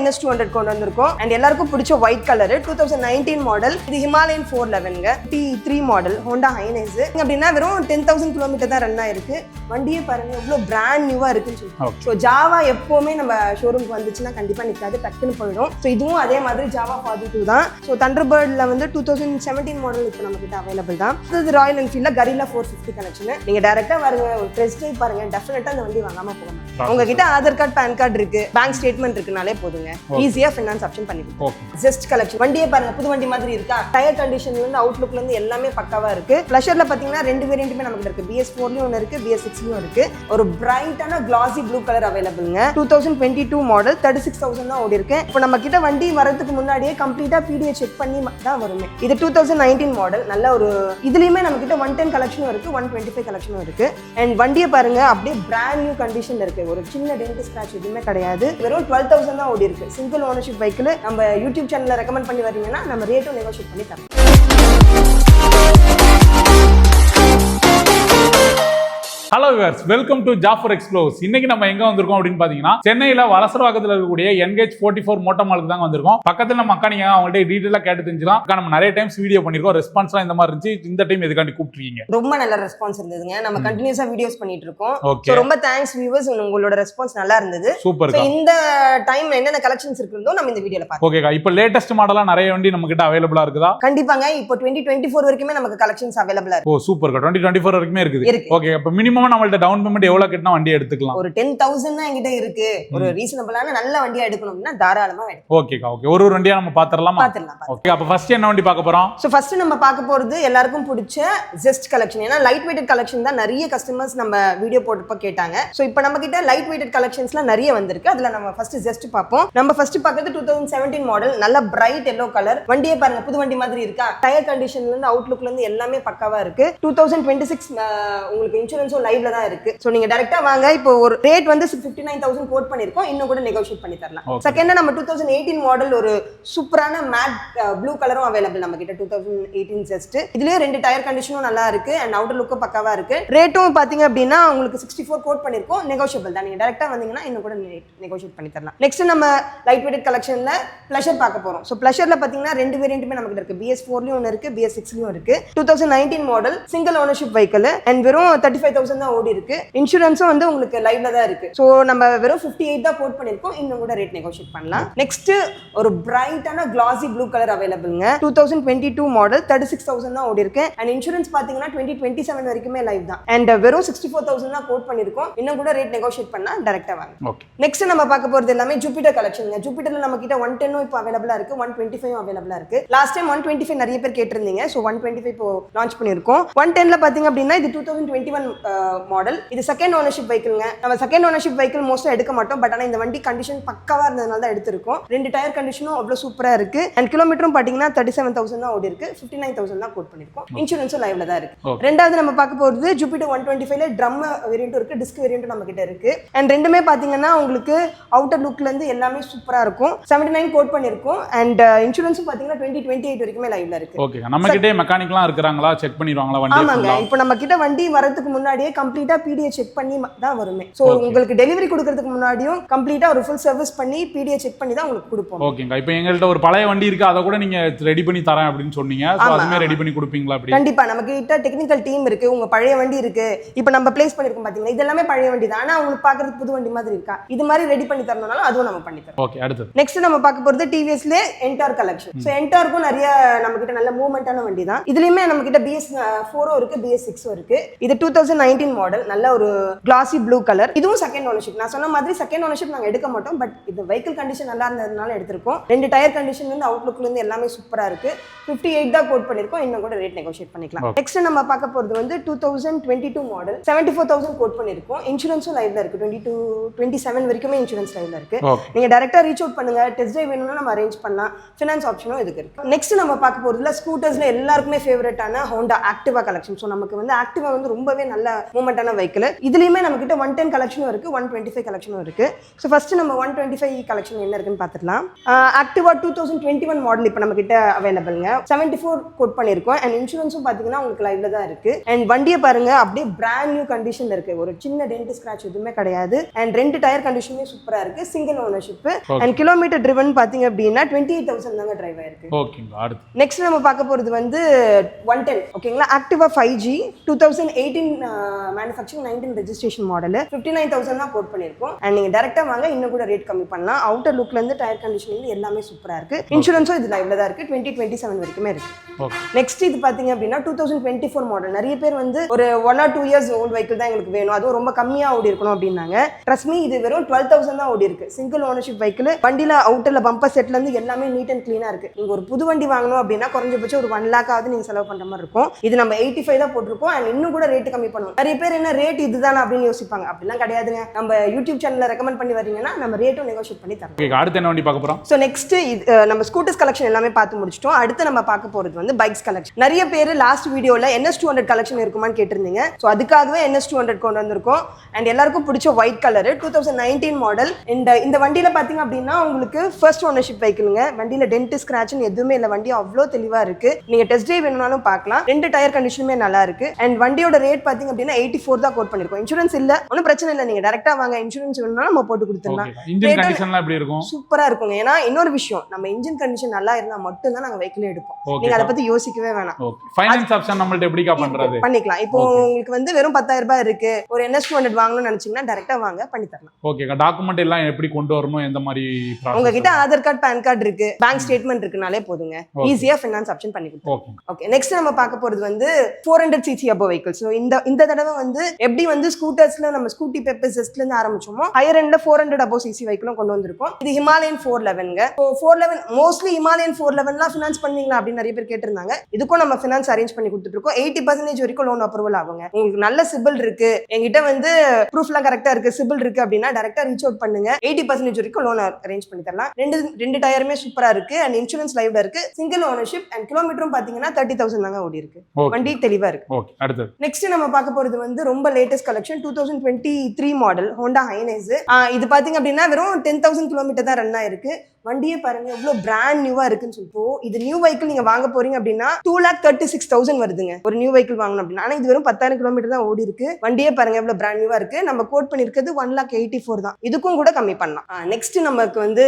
NS200 கொண்டு வந்திருக்கோம். And எல்லாருக்கும் பிடிச்ச ஒயிட் கலர் 2019 மாடல். இது ஹிமாலயன் 411ங்க. T3 model Honda Highness. அப்படின்னா வெறும் 10,000 கிலோமீட்டர் தான் ரன் ஆயிருக்கு. வண்டியே பாருங்க எவ்வளவு பிராண்ட் நியூவா இருக்குன்னு சொல்லி. ஸோ ஜாவா எப்பவுமே நம்ம ஷோரூம்க்கு வந்துச்சுன்னா கண்டிப்பா நிற்காது, டக்குன்னு போயிடும். ஸோ இதுவும் அதே மாதிரி ஜாவா 42 தான். ஸோ தண்டர்பர்ட்ல வந்து 2017 மாடல் இப்போ நம்ம கிட்ட அவைலபிள் தான். இது ராயல் என்ஃபீல்ட்ல கரில்லா 450 கலெக்ஷன். நீங்க டைரக்டா பாருங்க, ஒரு டெஸ்ட் ட்ரைவ் பாருங்க, டெஃபினட்டா இந்த வண்டி வாங்காம போகணும். உங்ககிட்ட ஆதார் கார்டு, பேன் கார்டு இருக்கு, பேங்க் ஸ்டேட்மெண்ட் இருக்குனாலே போதுங்க, ஈஸியா ஃபைனான்ஸ் ஆப்ஷன் பண்ணிக்கலாம். ஜஸ்ட் கலெக்ஷன் வண்டியே பாருங்க, புது வண்டி மாதிரி இருக்கா. டயர் கண்டிஷன்ல இருந்து அவுட்லுக்ல இருந்து எல்லாமே பக்காவா இருக்கு. ப்ளஷர்ல பாத்தீங்கன்னா 2 வேரியன்ட்மே நமக்கு இருக்கு. BS4லயும் ஒன்னு இருக்கு, BS6லயும் இருக்கு. ஒரு பிரைட்டான கிளாசி ப்ளூ கலர் அவைலபிள்ங்க. 2022 மாடல் 36,000 தான் ஓடி இருக்கு. இப்போ நம்ம கிட்ட வண்டி வரதுக்கு முன்னாடியே கம்ப்ளீட்டா PDA செக் பண்ணி தான் வருமே. இது 2019 மாடல். நல்ல ஒரு இதுலயுமே நம்ம கிட்ட 110 கலெக்ஷனும் இருக்கு, 125 கலெக்ஷனும் இருக்கு. அண்ட் வண்டியை பாருங்க அப்படியே பிராண்ட் நியூ கண்டிஷன்ல இருக்கு. ஒரு சின்ன டென்ட் ஸ்கிராட்ச் எதுவுமே கிடையாது. வெறும் 12,000 தான் ஓடி இருக்கு. Single ownership vehicle. நம்ம யூடியூப் சேனல்ல ரெக்கமெண்ட் பண்ணி வரீங்கன்னா நம்ம ரேட்டும் நெகோஷியேட் பண்ணி தரோம். Hello viewers, welcome to Jafar explores. இன்னைக்கு நம்ம எங்க வந்திருக்கோம் அப்படின்னு பாத்தீங்கன்னா, சென்னையில வலசரவாக்கத்தில் இருக்கக்கூடிய என்கேஜ் 44 மோட்டர் மாலுக்கு தாங்க வந்திருக்கோம். பக்கத்துல நம்ம அக்கா, நீங்க அவங்கள்ட்ட டீடைலா கேட்டு தெரிஞ்சுக்கலாம். நம்ம நிறைய டைம்ஸ் வீடியோ பண்ணிருக்கோம், ரெஸ்பான்ஸ்லாம் இந்த மாதிரி இருந்துச்சு. இந்த டைம் எதுக்காண்டி கூப்பிட்டுருக்கீங்க? ரொம்ப நல்ல ரெஸ்பான்ஸ் இருந்ததுங்க. நம்ம கண்டினியூஸா வீடியோஸ் பண்ணிட்டு இருக்கோம். சோ ரொம்ப தேங்க்ஸ் வியூவர்ஸ், உங்களோட ரெஸ்பான்ஸ் நல்லா இருந்தது. சூப்பர். இந்த டைம் என்னென்ன கலெக்ஷன்ஸ் இருக்குதோ நம்ம இந்த வீடியோல பார்க்கலாம். ஓகேக்கா, இப்போ லேட்டஸ்ட் மாடலா நிறைய வண்டி நம்ம கிட்ட அவைலபிளா இருக்குதா? கண்டிப்பாங்க. இப்போ 2024 வரைக்குமே நமக்கு கலெக்ஷன்ஸ் அவைலபிளா இருக்கு. ஓ சூப்பர்க்கா, 2024 வரைக்குமே இருக்குது. ஓகே, அப்ப மினிமம் நம்மள்ட்ட டவுன் பேமெண்ட் எவ்வளவு கட்டினா வண்டி எடுத்துக்கலாம்? ஒரு 10,000 தான் என்கிட்ட இருக்கு. ஒரு ரீசனபிளான நல்ல வண்டியா எடுக்கணும்னா தாராளமா எடுக்கலாம். ஓகேக்கா, ஓகே. ஒரு வண்டியா நம்ம பாத்துறலாமா? ஓகே, அப்ப ஃபர்ஸ்ட் என்ன வண்டி பார்க்க போறோம்? சோ ஃபர்ஸ்ட் நம்ம பார்க்க போறது எல்லாருக்கும் பிடிச்ச ஜெஸ்ட் கலெக்ஷன். ஏன்னா லைட் வெயிட்டட் கலெக்ஷன் தான் நிறைய கஸ்டமர்ஸ் நம்ம வீடியோ போட்டப்ப கேட்டாங்க. சோ இப்போ நம்ம கிட்ட லைட் வெயிட்டட் கலெக்ஷன்ஸ்லாம் நிறைய வந்திருக்கு. அதுல நம்ம ஃபர்ஸ்ட் ஜெஸ்ட் பார்ப்போம். நம்ம ஃபர்ஸ்ட் பார்க்கிறது 2017 மாடல். நல்ல பிரைட் எல்லோ கலர். வண்டியே பாருங்க, புது வண்டி மாதிரி இருக்கா. டயர் கண்டிஷன்ல இருந்து அவுட்லுக்ல இருந்து எல்லாமே பக்காவா இருக்கு. 2026 உங்களுக்கு இன்சூரன்ஸும் லைவ்ல தான் இருக்கு. சோ நீங்க டைரக்டா வாங்க. இப்போ ஒரு ரேட் வந்து 59,000 கோட் பண்ணிருக்கோம். இன்னும் கூட நெகோஷியேட் பண்ணி தரலாம். செகண்ட் நம்ம 2018 மாடல் ஒரு சூப்பரான மேட் ப்ளூ கலரும் அவைலபிள் நம்ம கிட்ட. 2018 ஜஸ்ட் இதுலயே 2 டயர் கண்டிஷனும் நல்லா இருக்கு அண்ட் அவுட்டர் லுக்கும் பக்காவா இருக்கு. ரேட்டும் பாத்தீங்க அப்படின்னா உங்களுக்கு 64 கோட் பண்ணிருக்கோம். நெகோஷியபிள் தான். நீங்க டைரக்டா வந்தீங்கன்னா இன்னும் கூட நெகோஷியேட் பண்ணி தரலாம். நெக்ஸ்ட் நம்ம லைட் வெயிட்டட் கலெக்ஷன்ல ப்ளஷர் பார்க்க போறோம். சோ ப்ளஷர்ல பாத்தீங்கன்னா 2 வேரியன்ட்மே நமக்கு இருக்கு. BS4லயும் ஒன்னு இருக்கு, BS6லயும் இருக்கு. 2019 model single ownership vehicle and வெறும் 35,000 தான் ஓடி இருக்கு. இன்சூரன்ஸும் வந்து உங்களுக்கு லைவ்ல தான் இருக்கு. சோ நம்ம வெறும் 58 தான் கோட் பண்ணிருக்கோம். இன்னும் கூட ரேட் நெகோஷியேட் பண்ணலாம். நெக்ஸ்ட் ஒரு பிரைட்டான கிளாசி ப்ளூ கலர் அவைலபிள்ங்க. 2022 மாடல் 36,000 தான் ஓடி இருக்கு அண்ட் இன்சூரன்ஸ் பாத்தீங்கன்னா 2027 வரைக்குமே லைவ் தான். அண்ட் வெறும் 64,000 தான் கோட் பண்ணிருக்கோம். இன்னும் கூட ரேட் நெகோஷியேட் பண்ணா டைரக்டா வாங்க. நெக்ஸ்ட் நம்ம பார்க்க போறது எல்லாமே ஜூபிட்டர் கலெக்ஷன்ங்க. ஜூபிட்டர்ல நம்ம கிட்ட 110 இப்போ அவைலபிளா இருக்கு, 125 அவைலபிளா இருக்கு. லாஸ்ட் டைம் 125 நிறைய பேர் கேட்டிருந்தீங்க. சோ 125 இப்போ லான்ச் பண்ணிருக்கோம். 110ல பாத்தீங்க அப்படின்னா இது 2021 மாடல். இது செகண்ட் ஓனர்ஷிப் வெஹிக்கிள்ங்க. நம்ம செகண்ட் ஓனர்ஷிப் வெஹிக்கிள் மோஸ்டா எடுக்க மாட்டோம். பட் ஆனா இந்த வண்டி கண்டிஷன் பக்காவா இருந்ததுனால தான் எடுத்திருக்கோம். 2 டயர் கண்டிஷனும் அவ்வளவு சூப்பரா இருக்கு அண்ட் கிலோமீட்டரும் பாத்தீங்கன்னா 37,000 தான் ஓடி இருக்கு. 59,000 தான் கோட் பண்ணிருக்கோம். இன்சூரன்ஸும் லைவ்ல தான் இருக்கு. ரெண்டாவது நம்ம பார்க்க போறது ஜூபிட்டர் 125ல ட்ரம் வேரியன்ட் இருக்கு, டிஸ்க் வேரியன்ட் நம்ம கிட்ட இருக்கு. அண்ட் ரெண்டுமே பாத்தீங்கன்னா உங்களுக்கு அவுட்டர் லுக்ல இருந்து எல்லாமே சூப்பரா இருக்கும். 79 கோட் பண்ணிருக்கோம் அண்ட் இன்சூரன்ஸும் பாத்தீங்கன்னா 2028 வரைக்குமே லைவ்ல இருக்கு. ஓகே, நம்ம கிட்ட மெக்கானிக்லாம் இருக்காங்களா? செக் பண்ணிடுவாங்களா வண்டி? ஆமாங்க. இப்போ நம்ம கிட்ட வண்டி வரதுக்கு முன்னாடியே கம்ப்ளீட்டா PDA செக் பண்ணி தான் வருமே. சோ உங்களுக்கு டெலிவரி கொடுக்கிறதுக்கு முன்னாடியும் கம்ப்ளீட்டா ஒரு ஃபுல் சர்வீஸ் பண்ணி PDA செக் பண்ணி தான் உங்களுக்கு கொடுப்போம். ஓகேங்க. இப்போ எங்கள்ட்ட ஒரு பழைய வண்டி இருக்கு, அதை கூட நீங்க ரெடி பண்ணி தரேன் அப்படின்னு சொன்னீங்க. சோ அதுமே ரெடி பண்ணி கொடுப்பீங்களா? அப்படி கண்டிப்பா. நம்ம கிட்ட டெக்னிக்கல் டீம் இருக்கு. உங்க பழைய வண்டி இருக்கு, இப்போ நம்ம பிளேஸ் பண்ணிருக்கோம் பாத்தீங்களா, இது எல்லாமே பழைய வண்டி தான். ஆனா உங்களுக்கு பாக்குறதுக்கு புது வண்டி மாதிரி இருக்கா, இது மாதிரி ரெடி பண்ணி தரணும்னாலும் அதுவும் நம்ம பண்ணி தரோம். ஓகே, அடுத்து நெக்ஸ்ட் நம்ம பார்க்க போறது TVSல என்டார் கலெக்ஷன். சோ என்டார்க்கும் நிறைய நம்ம கிட்ட நல்ல மூவ்மெண்டான வண்டி தான். இதுலயுமே நம்ம கிட்ட BS4 இருக்கு, BS6 இருக்கு. இது 2019 மாடல். நல்ல ஒரு கிளாசி ப்ளூ கலர். இதுவும் செகண்ட் ஓனர்ஷிப். நான் சொன்ன மாதிரி செகண்ட் ஓனர்ஷிப் நாங்க எடுக்க மாட்டோம். பட் இது வெஹிக்கிள் கண்டிஷன் நல்லா இருந்ததுனால எடுத்திருக்கோம். 2 டயர் கண்டிஷன்ல இருந்து அவுட்லுக்ல இருந்து எல்லாமே சூப்பரா இருக்கு. 58 தான் கோட் பண்ணிருக்கோம். இன்னும் கூட ரேட் நெகோஷியேட் பண்ணிக்கலாம். நெக்ஸ்ட் நம்ம பார்க்க போறது வந்து 2022 மாடல். 74,000 கோட் பண்ணிருக்கோம். இன்சூரன்ஸும் லைவ்ல இருக்கு. 2027 வரைக்குமே இன்சூரன்ஸ் லைவ்ல இருக்கு. நீங்க டைரக்டா ரீச் அவுட் பண்ணுங்க. டெஸ்ட் டிரைவ் வேணும்னா நம்ம அரேஞ்ச் பண்ணலாம். ஃபைனான்ஸ் ஆப்ஷனும் இதுக்கு இருக்கு. நெக்ஸ்ட் நம்ம பார்க்க போறதுல ஸ்கூட்டர்ஸ்ல எல்லாருக்குமே ஃபேவரட்டான ஹோண்டா ஆக்டிவா கலெக்ஷன். சோ நமக்கு வந்து ஆக்டிவா வந்து ரொம்பவே நல்ல மூமெண்டான வெஹிக்கிள். இதுலயுமே நம்ம கிட்ட 110 கலெக்ஷனும் இருக்கு, 125 கலெக்ஷனும் இருக்கு. ஸோ ஃபர்ஸ்ட் நம்ம 125 கலெக்ஷன் என்ன இருக்குன்னு பார்த்துக்கலாம். ஆக்டிவா 2021 மாடல் இப்போ நம்ம கிட்ட அவைலபிள்ங்க. 74 கோட் பண்ணியிருக்கோம். அண்ட் இன்சூரன்ஸும் பார்த்தீங்கன்னா உங்களுக்கு லைவ்ல தான் இருக்கு. அண்ட் வண்டியை பாருங்க அப்படியே பிராண்ட் நியூ கண்டிஷன்ல இருக்கு. ஒரு சின்ன டென்ட் ஸ்கிராச் எதுவுமே கிடையாது. அண்ட் 2 டயர் கண்டிஷனுமே சூப்பரா இருக்கு. Single ownership. And kilometre driven பாத்தீங்க அப்படின்னா 28,000 தாங்க டிரைவ் ஆயிருக்கு. ஓகேங்க. அடுத்து நெக்ஸ்ட் நம்ம பார்க்க போறது வந்து 110. ஓகேங்களா, ஆக்டிவா 5G 2018 மேனுஃபேக்சரிங் 19 ரெஜிஸ்ட்ரேஷன் மாடல் 59,000 தான் கோட் பண்ணியிருக்கோம். அண்ட் நீங்க டைரக்டா வாங்க, இன்னும் கூட ரேட் கம்மி பண்ணலாம். அவுட்டர் லுக்ல இருந்து டயர் கண்டிஷன் எல்லாமே சூப்பரா இருக்கு. இன்சூரன்ஸும் இது லைவ்ல தான் இருக்கு. 2027 வரைக்குமே இருக்கு. நெக்ஸ்ட் இது பாத்தீங்க அப்படின்னா 2024 மாடல். நிறைய பேர் வந்து ஒரு 1 or 2 இயர்ஸ் ஓல்ட் வெஹிக்கிள் தான் எங்களுக்கு வேணும், அதுவும் ரொம்ப கம்மியா ஓடி இருக்கணும் அப்படின்னாங்க. ட்ரஸ்ட் மீ, இது வெறும் 12,000 தான் ஓடி இருக்கு. Single ownership vehicle. வண்டியில அவுட்டர்ல பம்பர் செட்ல இருந்து எல்லாமே நீட் அண்ட் கிளீனா இருக்கு. நீங்க ஒரு புது வண்டி வாங்கணும் அப்படின்னா குறைஞ்சபட்சம் ஒரு 1 lakh ஆவது நீங்க செலவு பண்ற மாதிரி இருக்கும். இது நம்ம 85 தான் போட்டிருக்கோம். அண்ட் இன்னும் கூட ரேட் கம்மி பண்ணுவோம். நிறைய பேர் என்ன ரேட் இதுதானா அப்படின்னு யோசிப்பாங்க. அப்படிலாம் கிடையாதுங்க. நம்ம யூடியூப் சேனல்ல ரெக்கமெண்ட் பண்ணி வரீங்கன்னா நம்ம ரேட்டும் நெகோஷியேட் பண்ணி தரோம். ஓகே, அடுத்து என்ன வண்டி பார்க்க போறோம்? ஸோ நெக்ஸ்ட் நம்ம ஸ்கூட்டர்ஸ் கலெக்ஷன் எல்லாமே பார்த்து முடிச்சிட்டோம். அடுத்து நம்ம பார்க்க போறது வந்து பைக்ஸ் கலெக்ஷன். நிறைய பேர் லாஸ்ட் வீடியோல NS200 கலெக்ஷன் இருக்குமான்னு கேட்டிருந்தீங்க. ஸோ அதுக்காகவே NS200 கொண்டு வந்திருக்கோம். அண்ட் எல்லாருக்கும் பிடிச்ச ஒயிட் கலர் 2019 மாடல். இந்த வண்டியில பாத்தீங்க அப்படின்னா உங்களுக்கு ஃபர்ஸ்ட் ஓனர்ஷிப் வெஹிக்கிளுங்க. வண்டியில டென்ட் ஸ்கிராட்ச் எதுவுமே இல்லை. வண்டி அவ்வளோ தெளிவா இருக்கு. நீங்க டெஸ்ட் டிரைவ் வேணும்னாலும் பார்க்கலாம். 2 டயர் கண்டிஷனுமே நல்லா இருக்கு. அண்ட் வண்டியோட ரேட் பாத்தீங்க அப்படின்னா 84 தான் கோட் பண்ணிருக்கோம். இன்சூரன்ஸ் இல்ல, ஒன்றும் பிரச்சனை இல்லை. நீங்க டைரக்டா வாங்க, இன்சூரன்ஸ் வேணும்னா நம்ம போட்டு கொடுத்துடலாம். இன்ஜின் கண்டிஷன்லாம் எப்படி இருக்கும்? சூப்பரா இருக்குங்க. ஏன்னா இன்னொரு விஷயம், நம்ம இன்ஜின் கண்டிஷன் நல்லா இருந்தா மட்டும் தான் நாங்க வெஹிக்கிள் எடுப்போம். நீங்க அதை பத்தி யோசிக்கவே வேணாம். ஃபைனான்ஸ் ஆப்ஷன் நம்மள்ட்ட எப்படிக்கா பண்றது? பண்ணிக்கலாம். இப்போ உங்களுக்கு வந்து வெறும் 10,000 ரூபாய் இருக்கு, ஒரு NS200 வாங்கணும்னு நினைச்சீங்கன்னா டைரக்டா வாங்க, பண்ணி தரலாம். ஓகேக்கா. டாக்குமெண்ட் எல்லாம் எப்படி கொண்டு வரணும், எந்த மாதிரி ப்ராசஸ்? உங்ககிட்ட ஆதார் கார்டு, பான் கார்டு இருக்கு, பேங்க் ஸ்டேட்மெண்ட் இருக்குனாலே போதுங்க. ஈஸியா ஃபைனான்ஸ் ஆப்ஷன் பண்ணி கொடுப்போம். ஓகே, நெக்ஸ்ட் நம்ம பார்க்க போறது வந்து 400cc above vehicles. ஸோ இந்த தடவை வந்து எப்படி வந்து ஸ்கூட்டர்ஸ்ல நம்ம ஸ்கூட்டி பெப்பர் ஜெஸ்ட்ல இருந்து ஆரம்பிச்சோமோ ஹையர் எண்ட்ல 400 above cc வெஹிக்கிளும் கொண்டு வந்திருக்கோம். இது ஹிமாலயன் 411ங்க. ஸோ 411 மோஸ்ட்லி ஹிமாலயன் 411லாம் ஃபினான்ஸ் பண்ணுவீங்களா அப்படின்னு நிறைய பேர் கேட்டிருந்தாங்க. இதுக்கும் நம்ம ஃபினான்ஸ் அரேஞ்ச் பண்ணி கொடுத்துட்டு இருக்கோம். 80% வரைக்கும் லோன் அப்ரூவல் ஆகுங்க. உங்களுக்கு நல்ல சிபில் இருக்கு, என்கிட்ட வந்து ப்ரூஃப்லாம் கரெக்டா இருக்கு, சிபில் இருக்கு அப்படின்னா டைரக்டா ரீச் அவுட் பண்ணுங்க. 80% வரைக்கும் லோன் அரேஞ்ச் பண்ணி தரலாம். ரெண்டு டயருமே சூப்பரா இருக்கு. அண்ட் இன்சூரன்ஸ் லைவ்ல இருக்கு. Single ownership. அண்ட் கிலோமீட்டரும் பாத்தீங்கன்னா 30,000 தாங்க ஓடி இருக்கு. வண்டி தெளிவா இருக்கு. ஓகே, அடுத்து நெக்ஸ்ட் நம்ம பார்க்க போறது வந்து ரொம்ப latest collection 2023 model Honda highness. இது பாத்தீங்க அப்படின்னா வெறும் 10,000 கிலோமீட்டர் தான் ரன் ஆயிருக்கு. வண்டியே பாருங்க எவ்வளவு பிராண்ட் நியூவா இருக்குன்னு சொல்லிட்டு. இது நியூ வெஹிக்கிள் நீங்க வாங்க போறீங்க அப்படின்னா 2,36,000 வருதுங்க ஒரு நியூ வெஹிக்கிள் வாங்கணும் அப்படின்னா. ஆனா இது வெறும் 10,000 கிலோமீட்டர் தான் ஓடி இருக்கு. வண்டியே பாருங்க எவ்வளவு பிராண்ட் நியூவா இருக்கு. நம்ம கோட் பண்ணிருக்கிறது 1,84,000 தான். இதுக்கும் கூட கம்மி பண்ணலாம். நெக்ஸ்ட் நமக்கு வந்து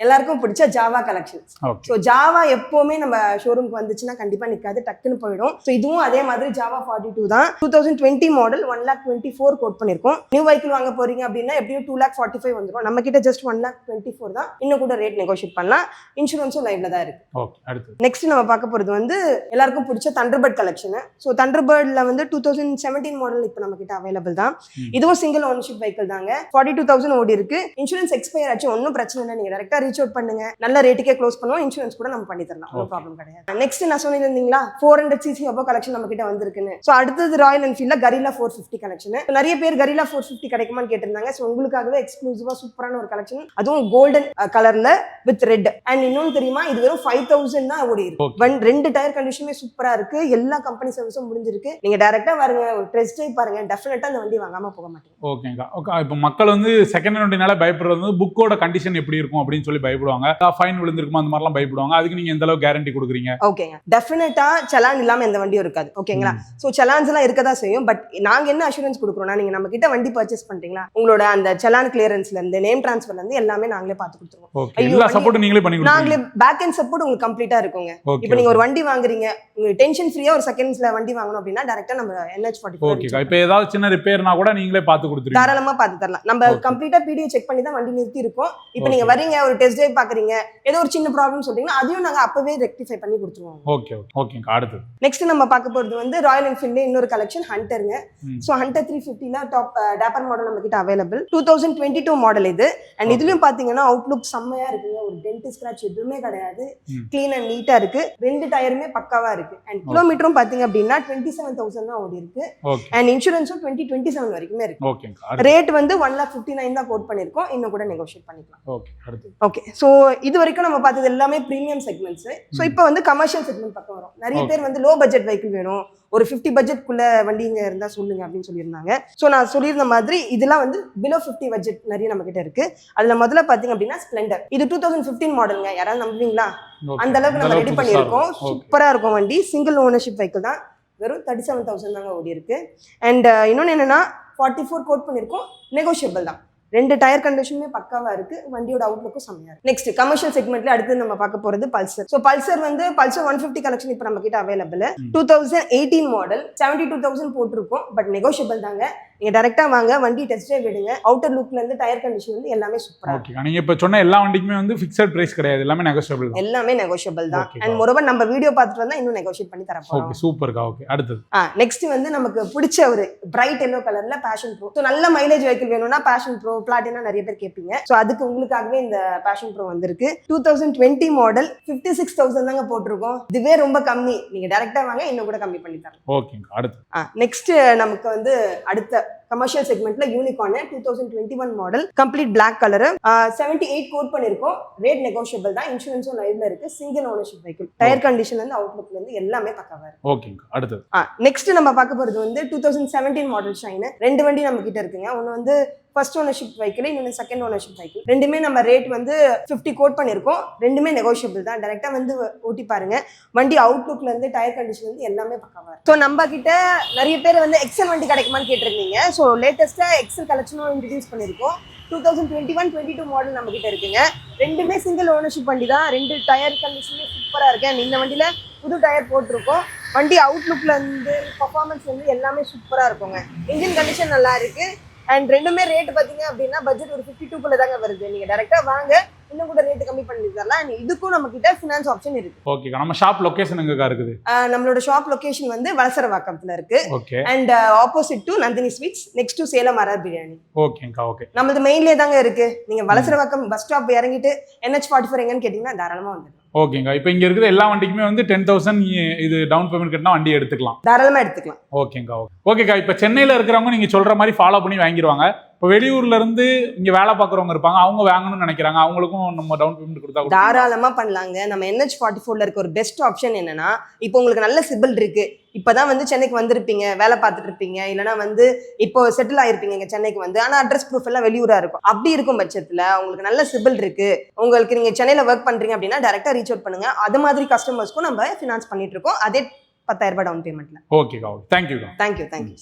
எல்லாருக்கும் பிடிச்ச ஜாவா கலெக்ஷன். ஸோ ஜாவா எப்பவுமே நம்ம ஷோரூம்க்கு வந்துச்சுன்னா கண்டிப்பா நிக்காது, டக்குன்னு போயிடும். ஸோ இதுவும் அதே மாதிரி ஜாவா 42 தான். 2020 மாடல் 1,24,000 கோட் பண்ணிருக்கோம். நியூ வெஹிக்கிள் வாங்க போறீங்க அப்படின்னா எப்படியும் 2,45,000 வந்துடும். நம்ம கிட்ட ஜஸ்ட் 1,24,000 தான். இன்னும் கூட ரேட் நெகோஷியேட் பண்ணலாம். இன்சூரன்ஸும் லைவ்ல தான் இருக்கு. ஓகே, அடுத்து நெக்ஸ்ட் நம்ம பார்க்க போறது வந்து எல்லாருக்கும் பிடிச்ச தண்டர்பர்ட் கலெக்ஷன். ஸோ தண்டர்பர்ட்ல வந்து 2017 மாடல் இப்போ நம்ம கிட்ட அவைலபிள் தான். இதுவும் சிங்கிள் ஓனர்ஷிப் வெஹிக்கிள் தாங்க. 42,000 ஓடி இருக்கு. இன்சூரன்ஸ் எக்ஸ்பயர் ஆச்சு, ஒன்றும் பிரச்சனை இல்லை. நீங்க டைரக்டா ரீச் அவுட் பண்ணுங்க, நல்ல ரேட்டுக்கே க்ளோஸ் பண்ணுவோம். இன்சூரன்ஸ் கூட நம்ம பண்ணி தரலாம், ஒன்றும் ப்ராப்ளம் கிடையாது. நெக்ஸ்ட் நான் சொன்னிருந்தீங்களா 400cc above கலெக்ஷன் நம்ம கிட்ட வந்திருக்குன்னு. ஸோ அடுத்தது ராயல் என்ஃபீல்ட்ல கரிலா 450 கலெக்ஷன். நிறைய பேர் கரிலா 450 கிடைக்குமான்னு கேட்டிருந்தாங்க. ஸோ உங்களுக்காகவே எக்ஸ்க்ளூசிவா சூப்பரான ஒரு கலெக்ஷன், அதுவும் கோல்டன் கலர்ல வித் ரெட். அண்ட் இன்னொன்னு தெரியுமா, இது வெறும் 5,000 தான் ஓடி இருக்கு. 2 டயர் கண்டிஷனுமே சூப்பரா இருக்கு. எல்லா கம்பெனி சர்வீஸும் முடிஞ்சிருக்கு. நீங்க டைரக்டா பாருங்க, ஒரு டெஸ்ட் ட்ரைவ் பாருங்க, டெஃபினட்டா அந்த வண்டி வாங்காம போக மாட்டீங்க. ஓகேங்க. இப்போ மக்கள் வந்து செகண்ட் ஹேண்ட் வண்டினால பயப்படுறது வந்து புக்கோட கண்டிஷன் எப்படி இருக்கும் அப்படின்னு சொல்லி பயப்படுவாங்க. ஃபைன் விழுந்திருக்குமா அந்த மாதிரிலாம் பயப்படுவாங்க. அதுக்கு நீங்க எந்த அளவுக்கு கேரண்டி கொடுக்குறீங்க? ஓகேங்க, டெஃபினட்டா சலான் இல்லாம எந்த வண்டியும் இருக்காது. ஓகேங்களா. சோ சலான்ஸ் எல்லாம் இருக்கதா செய்யும். பட் நாங்க என்ன அஷூரன்ஸ் கொடுக்குறோம்னா, நீங்க நம்ம கிட்ட வண்டி பர்ச்சேஸ் பண்றீங்களா, உங்களோட அந்த சலான் கிளியரன்ஸ்ல இருந்து நேம் டிரான்ஸ்ஃபர்ல இருந்து எல்லாமே நாங்களே பார்த்து கொடுத்துருவோம். எல்லா சப்போர்ட் நீங்களே பண்ணி கொடுங்க. நாங்களே பேக் எண்ட் சப்போர்ட் உங்களுக்கு கம்ப்ளீட்டா இருக்குங்க. இப்போ நீங்க ஒரு வண்டி வாங்குறீங்க, உங்களுக்கு டென்ஷன் ஃப்ரீயா ஒரு செகண்ட்ஸ்ல வண்டி வாங்கணும் அப்படின்னா டைரக்டா நம்ம NH44. ஓகேக்கா. இப்போ ஏதாவது சின்ன ரிப்பேர்னா கூட நீங்களே பார்த்து கொடுத்துருவீங்க? தாராளமா பார்த்து தரலாம். நம்ம கம்ப்ளீட்டா பிடிஓ செக் பண்ணி தான் வண்டி நிறுத்தி இருக்கோம். இப்போ நீங்க வரீங்க, ஒரு டெஸ்ட் டிரைவ் பாக்குறீங்க, ஏதோ ஒரு சின்ன ப்ராப்ளம் சொல்றீங்கன்னா அதையும் நாங்க அப்பவே ரெக்டிஃபை பண்ணி கொடுத்துருவோம். ஓகே ஓகேங்க. அடுத்து நெக்ஸ்ட் நம்ம பார்க்க போறது வந்து ராயல் என்ஃபீல்ட்ல இன்னொரு கலெக்ஷன் ஹண்டருங்க. சோ ஹண்டர் 350ல டாப் டேப்பர் மாடல் நம்ம கிட்ட அவைலபிள். 2022 மாடல் இது. அண்ட் இதுலயும் பாத்தீங்கன்னா அவுட்லுக் செம்மையா இருக்கு. இருக்குங்க, ஒரு டென்ட் ஸ்கிராட்ச் எதுவுமே கிடையாது, ம். கிளீன் அண்ட் நீட்டா இருக்கு. 2 டயருமே பக்காவா இருக்கு. அண்ட் கிலோமீட்டரும் பாத்தீங்க அப்படின்னா 27,000 தான் ஓடி இருக்கு. ஓகே அண்ட் இன்சூரன்ஸும் 2027 வரைக்குமே இருக்கு. ஓகேங்கா. ரேட் வந்து 1,59,000 தான் கோட் பண்ணிருக்கோம், இன்னும் கூட நெகோஷியேட் பண்ணிக்கலாம். ஓகே அடுத்து. ஓகே, ஸோ இது வரைக்கும் நம்ம பார்த்தது எல்லாமே ப்ரீமியம் செக்மெண்ட்ஸ். ஸோ இப்போ வந்து கமர்ஷியல் செக்மெண்ட் பக்கம் வரும். நிறைய பேர் வந்து லோ பட்ஜெட் வெஹிக்கிள் வேணும், ஒரு 50 பட்ஜெட்குள்ள வண்டிங்க இருந்தா சொல்லுங்க அப்படின்னு சொல்லியிருந்தாங்க. ஸோ நான் சொல்லியிருந்த மாதிரி இதெல்லாம் வந்து பிலோ 50 பட்ஜெட் நிறைய நம்ம கிட்ட இருக்கு. அதுல முதல்ல பாத்தீங்க அப்படின்னா ஸ்ப்ளெண்டர். இது 2015 மாடலுங்க. யாராவது நம்புவீங்களா? அந்த அளவுக்கு நம்ம ரெடி பண்ணியிருக்கோம். சூப்பரா இருக்கும் வண்டி. சிங்கிள் ஓனர்ஷிப் வெஹிக்கிள் தான். வெறும் 37,000 தாங்க ஓடி இருக்கு. அண்ட் இன்னொன்று என்னன்னா 44 கோட் பண்ணியிருக்கோம், நெகோஷியபிள் தான். 2 டயர் கண்டிஷனுமே பக்காவா இருக்கு. வண்டியோட அவுட்லுக்கும் செம்மையா இருக்கு. நெக்ஸ்ட் கமர்ஷியல் செக்மெண்ட்ல அடுத்து நம்ம பார்க்க போறது பல்சர். ஸோ பல்சர் வந்து பல்சர் 150 கலெக்ஷன் இப்போ நம்ம கிட்ட அவைலபிள். 2018 மாடல் 72,000 போட்டிருக்கோம், பட் நெகோஷியபிள் தாங்க. நீங்க டைரக்டா வாங்க, வண்டி டெஸ்ட் டிரைவ் விடுங்க. அவுட்டர் லுக்ல இருந்து டயர் கண்டிஷன் வந்து எல்லாமே சூப்பரா இருக்கு. ஓகே, நீங்க இப்ப சொன்ன எல்லா வண்டிக்குமே வந்து ஃபிக்ஸட் பிரைஸ் கிடையாது, எல்லாமே நெகோஷியபிள் தான். எல்லாமே நெகோஷியபிள் தான். Okay, அண்ட் மோரோவர் நம்ம வீடியோ பார்த்துட்டு வந்தா இன்னும் நெகோஷியேட் பண்ணி தர போறோம். ஓகே சூப்பர்க்கா. ஓகே அடுத்து. நெக்ஸ்ட் வந்து நமக்கு பிடிச்ச ஒரு பிரைட் எல்லோ கலர்ல பேஷன் ப்ரோ. ஸோ நல்ல மைலேஜ் வெஹிக்கிள் வேணும்னா பேஷன் ப்ரோ, பிளாட்டினா நிறைய பேர் கேட்பீங்க. ஸோ அதுக்கு உங்களுக்காகவே இந்த பேஷன் ப்ரோ வந்திருக்கு. 2020 மாடல் 56,000 தாங்க போட்டிருக்கோம். இதுவே ரொம்ப கம்மி. நீங்க டைரக்டா வாங்க, இன்னும் கூட கம்மி பண்ணி தரேன். ஓகேங்க அடுத்து. நெக்ஸ்ட் நமக்கு வந்து அடுத்த கமர்ஷியல் செக்மெண்ட்ல Unicorn 2021 model complete black colour 78 quote பண்ணிருக்கோம். ரேட் நெகோஷியபிள் தான். இன்சூரன்ஸும் லைவ்ல இருக்கு. Single ownership vehicle. டயர் கண்டிஷன்ல இருந்து அவுட்லுக்ல இருந்து எல்லாமே பக்காவா இருக்கு. ஓகேங்க அடுத்து. நெக்ஸ்ட் நம்ம பார்க்க போறது வந்து 2017 மாடல் ஷைன். 2 வண்டி நம்ம கிட்ட இருக்குங்க. ஒன்னு வந்து ஃபர்ஸ்ட் ஓனர்ஷிப் வெஹிக்கிள், இன்னொன்று செகண்ட் ஓனர்ஷிப் வெஹிக்கிள். ரெண்டுமே நம்ம ரேட் வந்து 50 கோட் பண்ணியிருக்கோம். ரெண்டுமே நெகோஷியபிள் தான். டைரக்டா வந்து ஓட்டி பாருங்க. வண்டி அவுட்லுக்ல இருந்து டயர் கண்டிஷன் வந்து எல்லாமே பக்காவா இருக்கு. ஸோ நம்ம கிட்ட நிறைய பேர் வந்து எக்ஸல் வண்டி கிடைக்குமான்னு கேட்டிருந்தீங்க. ஸோ லேட்டஸ்டா எக்ஸல் கலெக்ஷனும் இன்ட்ரடியூஸ் பண்ணியிருக்கோம். 2021-22 மாடல் நம்ம கிட்ட இருக்குங்க. ரெண்டுமே சிங்கிள் ஓனர்ஷிப் வண்டி தான். 2 டயர் கண்டிஷனுமே சூப்பரா இருக்கு. அண்ட் இந்த வண்டியில புது டயர் போட்டிருக்கோம். வண்டி அவுட்லுக்ல இருந்து பர்ஃபார்மன்ஸ் வந்து எல்லாமே சூப்பரா இருக்குங்க. இன்ஜின் கண்டிஷன் நல்லா இருக்கு. அண்ட் ரெண்டுமே ரேட் பாத்தீங்க அப்படின்னா பட்ஜெட் ஒரு 52 தாங்க வருது. நீங்க டைரக்டா வாங்க, இன்னும் கூட ரேட் கம்மி பண்ணி தரலாம். இதுக்கும் நம்ம கிட்ட ஃபினான்ஸ் ஆப்ஷன் இருக்கு. ஓகே, நம்ம ஷாப் லொகேஷன் எங்கக்கா இருக்குது? நம்மளோட ஷாப் லொகேஷன் வந்து வலசரவாக்கத்துல இருக்கு. Okay. And opposite to Nandini sweets, next to Salem RR biryani. ஓகேங்கா. ஓகே, நம்மளது மெயின்லயே தாங்க இருக்கு. நீங்க வலசரவாக்கம் பஸ் ஸ்டாப் இறங்கிட்டு NH44 எங்கன்னு கேட்டீங்கன்னா தாராளமா வந்துடும். ஓகேங்க. இப்போ இங்க இருக்கிற எல்லா வண்டிக்குமே வந்து 10,000 இது டவுன் பேமெண்ட் கட்டினா வண்டி எடுத்துக்கலாம். தாராளமா எடுத்துக்கலாம். ஓகேங்கா. ஓகேக்கா. இப்போ சென்னையில இருக்கிறவங்க நீங்க சொல்ற மாதிரி ஃபாலோ பண்ணி வாங்கிடுவாங்க. இப்போ வெளியூர்ல இருந்து இங்க வேலை பார்க்குறவங்க இருப்பாங்க, அவங்க வாங்கணும்னு நினைக்கிறாங்க, அவங்களுக்கும் நம்ம டவுன் பேமெண்ட் கொடுத்தா தாராளமா பண்ணலாங்க. நம்ம NH44ல இருக்க ஒரு பெஸ்ட் ஆப்ஷன் என்னன்னா, இப்போ உங்களுக்கு நல்ல சிபில் இருக்கு, இப்பதான் வந்து சென்னைக்கு வந்திருப்பீங்க, வேலை பார்த்துட்டு இருப்பீங்க, இல்லைன்னா வந்து இப்போ செட்டில் ஆயிருப்பீங்க இங்க சென்னைக்கு வந்து, ஆனா அட்ரஸ் ப்ரூஃப் எல்லாம் வெளியூரா இருக்கும். அப்படி இருக்கும் பட்சத்துல உங்களுக்கு நல்ல சிபில் இருக்கு, உங்களுக்கு நீங்க சென்னையில ஒர்க் பண்றீங்க அப்படின்னா டைரக்டா ரீச் அவுட் பண்ணுங்க. அது மாதிரி கஸ்டமர்ஸ்க்கும் நம்ம ஃபினான்ஸ் பண்ணிட்டு இருக்கோம். அதே 10,000 ரூபாய் டவுன் பேமெண்ட்ல. ஓகேக்கா. தேங்க்யூ. தேங்க்யூ.